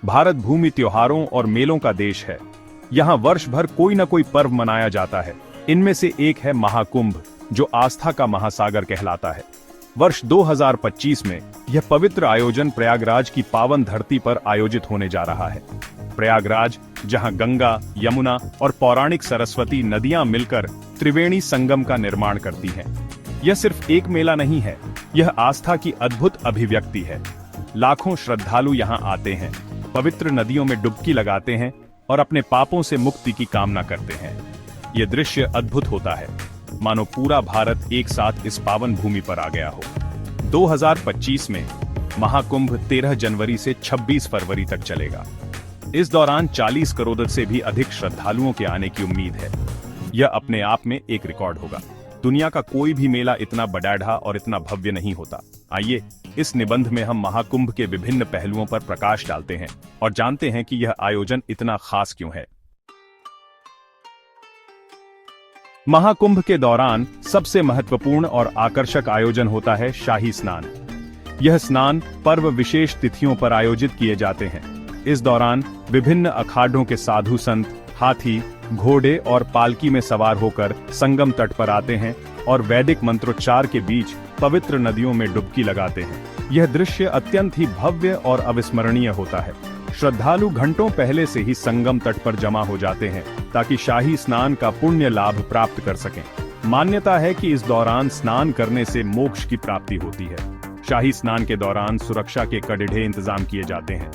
भारत भूमि त्योहारों और मेलों का देश है। यहाँ वर्ष भर कोई न कोई पर्व मनाया जाता है। इनमें से एक है महाकुंभ, जो आस्था का महासागर कहलाता है। वर्ष 2025 में यह पवित्र आयोजन प्रयागराज की पावन धरती पर आयोजित होने जा रहा है। प्रयागराज, जहां गंगा, यमुना और पौराणिक सरस्वती नदियां मिलकर त्रिवेणी संगम का निर्माण करती हैं। यह सिर्फ एक मेला नहीं है, यह आस्था की अद्भुत अभिव्यक्ति है। लाखों श्रद्धालु यहां आते हैं, पवित्र नदियों में डुबकी लगाते हैं और अपने पापों से मुक्ति की कामना करते हैं। यह दृश्य अद्भुत होता है, मानो पूरा भारत एक साथ इस पावन भूमि पर आ गया हो। 2025 में महाकुंभ 13 जनवरी से 26 फरवरी तक चलेगा। इस दौरान 40 करोड़ से भी अधिक श्रद्धालुओं के आने की उम्मीद है। यह अपने आप में एक रिकॉर्ड होगा। दुनिया का कोई भी मेला इतना बड़ाढ़ा और इतना भव्य नहीं होता। आइए इस निबंध में हम महाकुंभ के विभिन्न पहलुओं पर प्रकाश डालते हैं और जानते हैं कि यह आयोजन इतना खास क्यों है। महाकुंभ के दौरान सबसे महत्वपूर्ण और आकर्षक आयोजन होता है शाही स्नान। यह स्नान पर्व विशेष तिथियों पर आयोजित किए जाते हैं। इस दौरान विभिन्न अखाड़ों के साधु संत हाथी, घोड़े और पालकी में सवार होकर संगम तट पर आते हैं और वैदिक मंत्रोच्चार के बीच पवित्र नदियों में डुबकी लगाते हैं। यह दृश्य अत्यंत ही भव्य और अविस्मरणीय होता है। श्रद्धालु घंटों पहले से ही संगम तट पर जमा हो जाते हैं ताकि शाही स्नान का पुण्य लाभ प्राप्त कर सकें। मान्यता है कि इस दौरान स्नान करने से मोक्ष की प्राप्ति होती है। शाही स्नान के दौरान सुरक्षा के कड़े इंतजाम किए जाते हैं।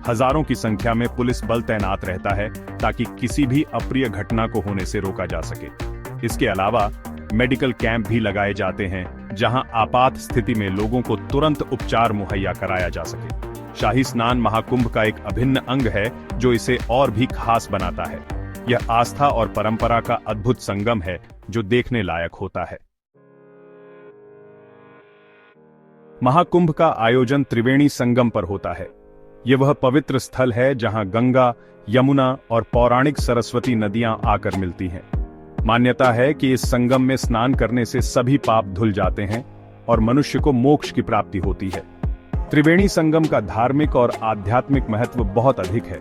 हजारों की संख्या में पुलिस बल तैनात रहता है ताकि किसी भी अप्रिय घटना को होने से रोका जा सके। इसके अलावा मेडिकल कैंप भी लगाए जाते हैं, जहां आपात स्थिति में लोगों को तुरंत उपचार मुहैया कराया जा सके। शाही स्नान महाकुंभ का एक अभिन्न अंग है जो इसे और भी खास बनाता है। यह आस्था और परंपरा का अद्भुत संगम है जो देखने लायक होता है। महाकुंभ का आयोजन त्रिवेणी संगम पर होता है। यह वह पवित्र स्थल है जहां गंगा, यमुना और पौराणिक सरस्वती नदियां आकर मिलती हैं। मान्यता है कि इस संगम में स्नान करने से सभी पाप धुल जाते हैं और मनुष्य को मोक्ष की प्राप्ति होती है। त्रिवेणी संगम का धार्मिक और आध्यात्मिक महत्व बहुत अधिक है।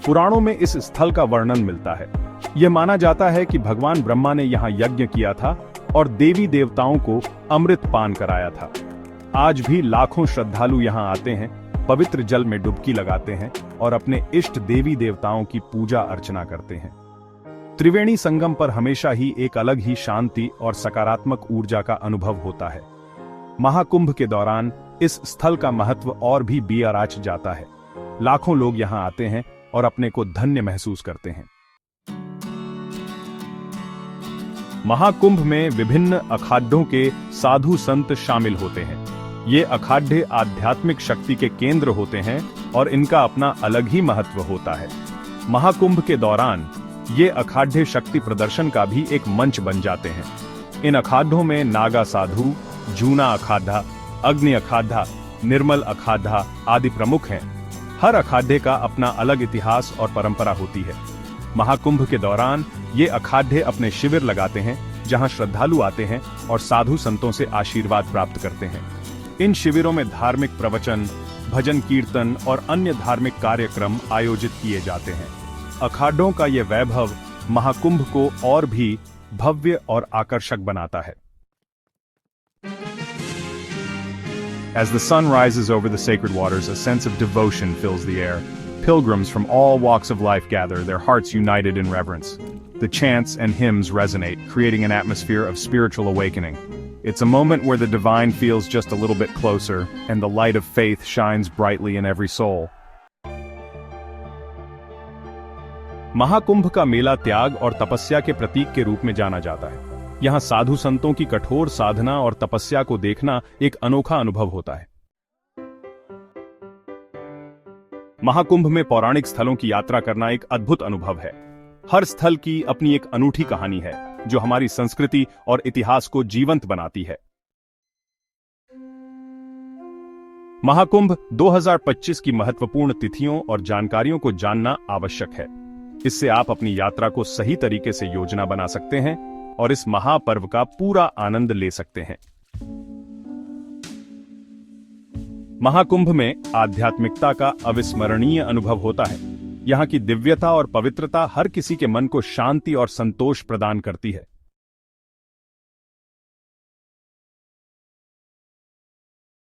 पुराणों में इस स्थल का वर्णन मिलता है। यह माना जाता है कि भगवान ब्रह्मा ने यहाँ यज्ञ किया था और देवी देवताओं को अमृत पान कराया था। आज भी लाखों श्रद्धालु यहाँ आते हैं, पवित्र जल में डुबकी लगाते हैं और अपने इष्ट देवी देवताओं की पूजा अर्चना करते हैं। त्रिवेणी संगम पर हमेशा ही एक अलग ही शांति और सकारात्मक ऊर्जा का अनुभव होता है। महाकुंभ के दौरान इस स्थल का महत्व और भी बेआराच जाता है। लाखों लोग यहाँ आते हैं और अपने को धन्य महसूस करते हैं। महाकुंभ में विभिन्न अखाड़ों के साधु संत शामिल होते हैं। ये अखाड़े आध्यात्मिक शक्ति के केंद्र होते हैं और इनका अपना अलग ही महत्व होता है। महाकुंभ के दौरान ये अखाड़े शक्ति प्रदर्शन का भी एक मंच बन जाते हैं। इन अखाड़ों में नागा साधु, जूना अखाड़ा, अग्नि अखाड़ा, निर्मल अखाड़ा आदि प्रमुख हैं। हर अखाड़े का अपना अलग इतिहास और परंपरा होती है। महाकुंभ के दौरान ये अखाड़े अपने शिविर लगाते हैं, जहां श्रद्धालु आते हैं और साधु संतों से आशीर्वाद प्राप्त करते हैं। इन शिविरों में धार्मिक प्रवचन, भजन कीर्तन और अन्य धार्मिक कार्यक्रम आयोजित किए जाते हैं। अखाड़ों का यह वैभव महाकुंभ को और भी भव्य और आकर्षक बनाता है। As the sun rises over the sacred waters, a sense of devotion fills the air. Pilgrims from all walks of life gather, their hearts united in reverence. The chants and hymns resonate, creating an atmosphere of spiritual awakening. It's a moment where the divine feels just a little bit closer, and the light of faith shines brightly in every soul. Mahakumbh का मेला त्याग और तपस्या के प्रतीक के रूप में जाना जाता है। यहाँ साधु संतों की कठोर साधना और तपस्या को देखना एक अनोखा अनुभव होता है। महाकुंभ में पौराणिक स्थलों की यात्रा करना एक अद्भुत अनुभव है। हर स्थल की अपनी एक अनूठी कहानी है जो हमारी संस्कृति और इतिहास को जीवंत बनाती है। महाकुंभ 2025 की महत्वपूर्ण तिथियों और जानकारियों को जानना आवश्यक है। इससे आप अपनी यात्रा को सही तरीके से योजना बना सकते हैं और इस महापर्व का पूरा आनंद ले सकते हैं। महाकुंभ में आध्यात्मिकता का अविस्मरणीय अनुभव होता है। यहाँ की दिव्यता और पवित्रता हर किसी के मन को शांति और संतोष प्रदान करती है।